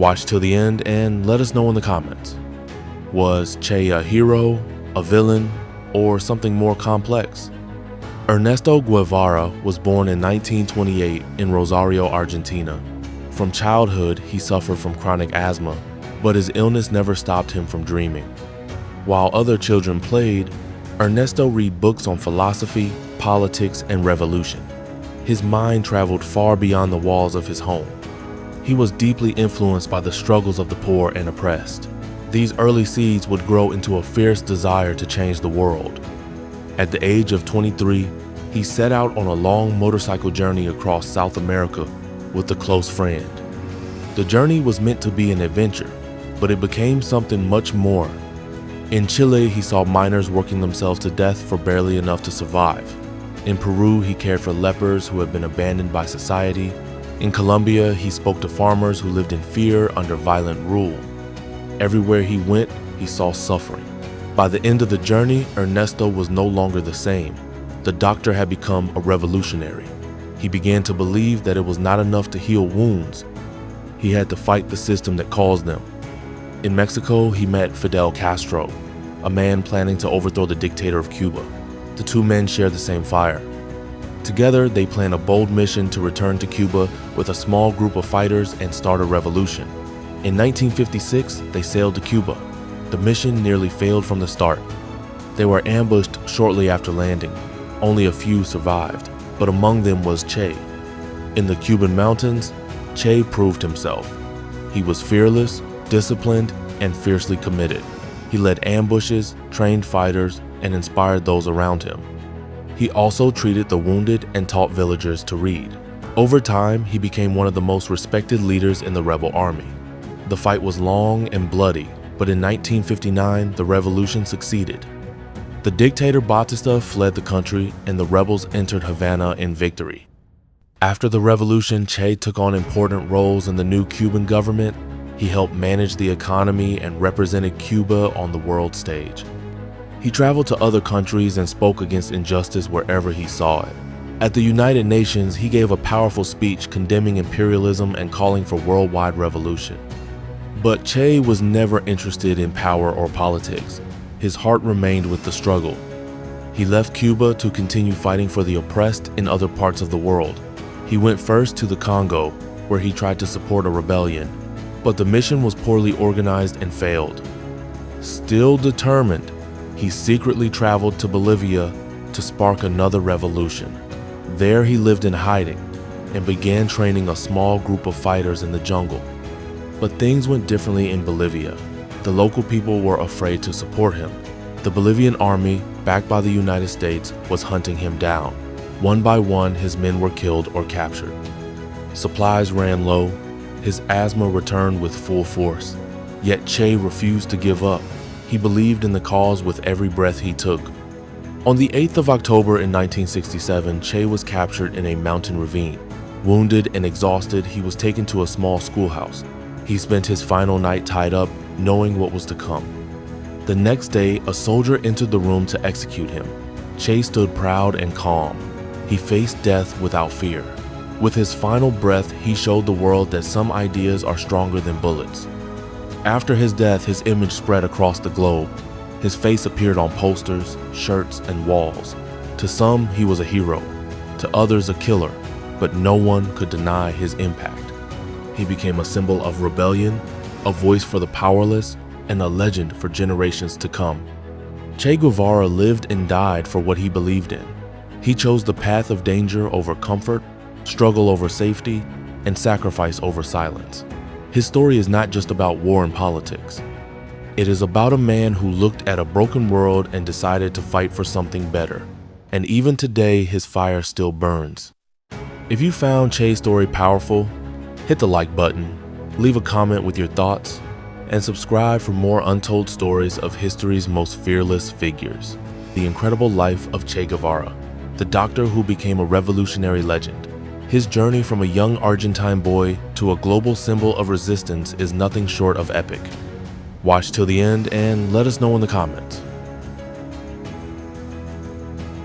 Watch till the end and let us know in the comments. Was Che a hero, a villain, or something more complex? Ernesto Guevara was born in 1928 in Rosario, Argentina. From childhood, he suffered from chronic asthma, but his illness never stopped him from dreaming. While other children played, Ernesto read books on philosophy, politics, and revolution. His mind traveled far beyond the walls of his home. He was deeply influenced by the struggles of the poor and oppressed. These early seeds would grow into a fierce desire to change the world. At the age of 23, he set out on a long motorcycle journey across South America with a close friend. The journey was meant to be an adventure, but it became something much more. In Chile, he saw miners working themselves to death for barely enough to survive. In Peru, he cared for lepers who had been abandoned by society. In Colombia, he spoke to farmers who lived in fear under violent rule. Everywhere he went, he saw suffering. By the end of the journey, Ernesto was no longer the same. The doctor had become a revolutionary. He began to believe that it was not enough to heal wounds. He had to fight the system that caused them. In Mexico, he met Fidel Castro, a man planning to overthrow the dictator of Cuba. The two men shared the same fire. Together, they planned a bold mission to return to Cuba with a small group of fighters and start a revolution. In 1956, they sailed to Cuba. The mission nearly failed from the start. They were ambushed shortly after landing. Only a few survived, but among them was Che. In the Cuban mountains, Che proved himself. He was fearless, disciplined, and fiercely committed. He led ambushes, trained fighters, and inspired those around him. He also treated the wounded and taught villagers to read. Over time, he became one of the most respected leaders in the rebel army. The fight was long and bloody, but in 1959, the revolution succeeded. The dictator Batista fled the country, and the rebels entered Havana in victory. After the revolution, Che took on important roles in the new Cuban government. He helped manage the economy and represented Cuba on the world stage. He traveled to other countries and spoke against injustice wherever he saw it. At the United Nations, he gave a powerful speech condemning imperialism and calling for worldwide revolution. But Che was never interested in power or politics. His heart remained with the struggle. He left Cuba to continue fighting for the oppressed in other parts of the world. He went first to the Congo, where he tried to support a rebellion, but the mission was poorly organized and failed. Still determined, he secretly traveled to Bolivia to spark another revolution. There he lived in hiding and began training a small group of fighters in the jungle. But things went differently in Bolivia. The local people were afraid to support him. The Bolivian army, backed by the United States, was hunting him down. One by one, his men were killed or captured. Supplies ran low. His asthma returned with full force. Yet Che refused to give up. He believed in the cause with every breath he took. On the 8th of October in 1967, Che was captured in a mountain ravine. Wounded and exhausted, he was taken to a small schoolhouse. He spent his final night tied up, knowing what was to come. The next day, a soldier entered the room to execute him. Che stood proud and calm. He faced death without fear. With his final breath, he showed the world that some ideas are stronger than bullets. After his death, his image spread across the globe. His face appeared on posters, shirts, and walls. To some, he was a hero. To others, a killer. But no one could deny his impact. He became a symbol of rebellion, a voice for the powerless, and a legend for generations to come. Che Guevara lived and died for what he believed in. He chose the path of danger over comfort, struggle over safety, and sacrifice over silence. His story is not just about war and politics. It is about a man who looked at a broken world and decided to fight for something better. And even today, his fire still burns. If you found Che's story powerful, hit the like button, leave a comment with your thoughts, and subscribe for more untold stories of history's most fearless figures. The incredible life of Che Guevara, the doctor who became a revolutionary legend. His journey from a young Argentine boy to a global symbol of resistance is nothing short of epic. Watch till the end and let us know in the comments.